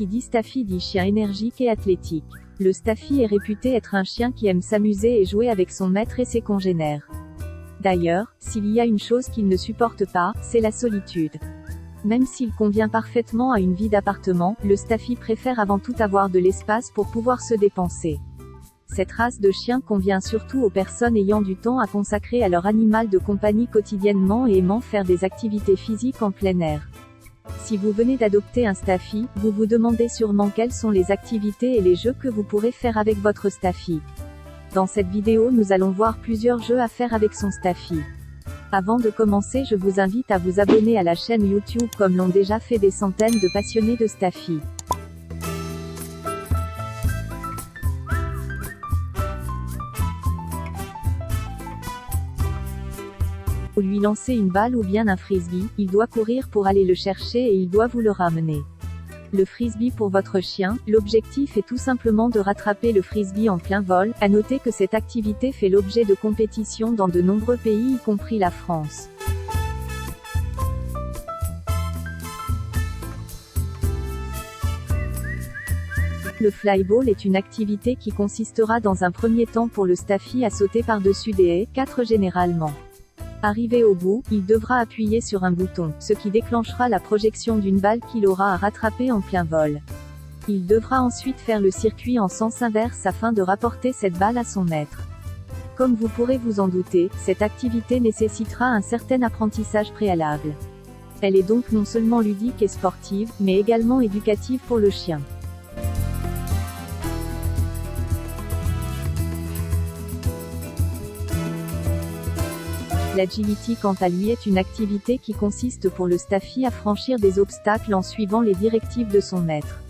Qui dit Staffy dit chien énergique et athlétique. Le Staffy est réputé être un chien qui aime s'amuser et jouer avec son maître et ses congénères. D'ailleurs, s'il y a une chose qu'il ne supporte pas, c'est la solitude. Même s'il convient parfaitement à une vie d'appartement, le Staffy préfère avant tout avoir de l'espace pour pouvoir se dépenser. Cette race de chien convient surtout aux personnes ayant du temps à consacrer à leur animal de compagnie quotidiennement et aimant faire des activités physiques en plein air. Si vous venez d'adopter un Staffy, vous vous demandez sûrement quelles sont les activités et les jeux que vous pourrez faire avec votre Staffy. Dans cette vidéo, nous allons voir plusieurs jeux à faire avec son Staffy. Avant de commencer, je vous invite à vous abonner à la chaîne YouTube comme l'ont déjà fait des centaines de passionnés de Staffy. Pour lui lancer une balle ou bien un frisbee, il doit courir pour aller le chercher et il doit vous le ramener. Le frisbee pour votre chien, l'objectif est tout simplement de rattraper le frisbee en plein vol. À noter que cette activité fait l'objet de compétitions dans de nombreux pays y compris la France. Le flyball est une activité qui consistera dans un premier temps pour le Staffy à sauter par-dessus des haies, 4 généralement. Arrivé au bout, il devra appuyer sur un bouton, ce qui déclenchera la projection d'une balle qu'il aura à rattraper en plein vol. Il devra ensuite faire le circuit en sens inverse afin de rapporter cette balle à son maître. Comme vous pourrez vous en douter, cette activité nécessitera un certain apprentissage préalable. Elle est donc non seulement ludique et sportive, mais également éducative pour le chien. L'agility quant à lui est une activité qui consiste pour le Staffy à franchir des obstacles en suivant les directives de son maître.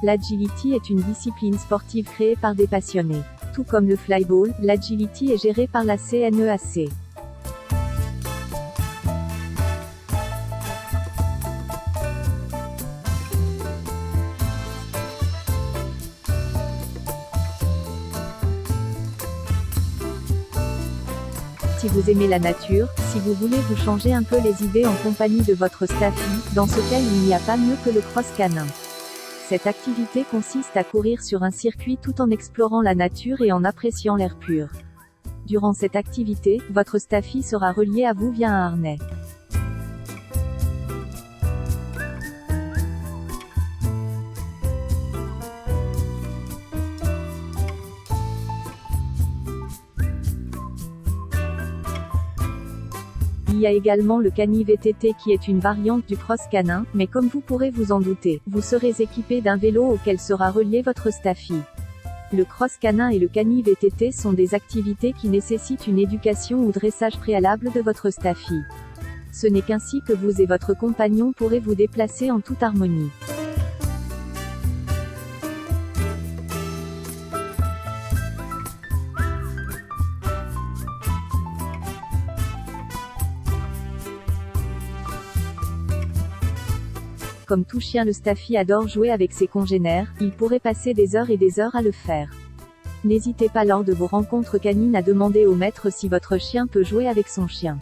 L'agility est une discipline sportive créée par des passionnés. Tout comme le flyball, l'agility est géré par la CNEAC. Si vous aimez la nature, si vous voulez vous changer un peu les idées en compagnie de votre Staffy, dans ce cas il n'y a pas mieux que le cross canin. Cette activité consiste à courir sur un circuit tout en explorant la nature et en appréciant l'air pur. Durant cette activité, votre Staffy sera relié à vous via un harnais. Il y a également le Cani VTT qui est une variante du cross canin, mais comme vous pourrez vous en douter, vous serez équipé d'un vélo auquel sera relié votre Staffy. Le cross canin et le Cani VTT sont des activités qui nécessitent une éducation ou dressage préalable de votre Staffy. Ce n'est qu'ainsi que vous et votre compagnon pourrez vous déplacer en toute harmonie. Comme tout chien, le Staffy adore jouer avec ses congénères, il pourrait passer des heures et des heures à le faire. N'hésitez pas lors de vos rencontres canines à demander au maître si votre chien peut jouer avec son chien.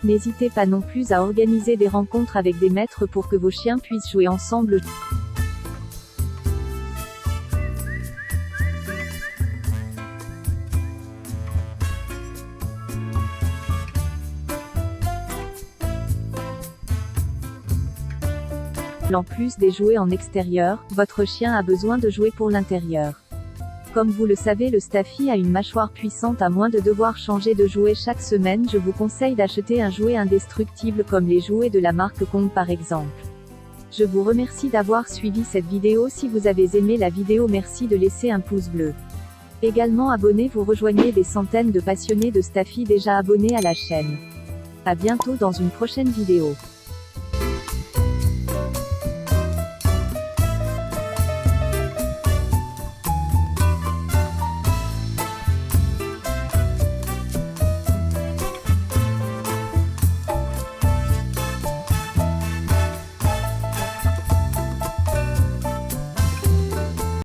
N'hésitez pas non plus à organiser des rencontres avec des maîtres pour que vos chiens puissent jouer ensemble. En plus des jouets en extérieur, votre chien a besoin de jouets pour l'intérieur. Comme vous le savez, le Staffy a une mâchoire puissante. À moins de devoir changer de jouet chaque semaine, je vous conseille d'acheter un jouet indestructible comme les jouets de la marque Kong par exemple. Je vous remercie d'avoir suivi cette vidéo. Si vous avez aimé la vidéo, merci de laisser un pouce bleu. Également abonnez, vous rejoignez des centaines de passionnés de Staffy déjà abonnés à la chaîne. À bientôt dans une prochaine vidéo.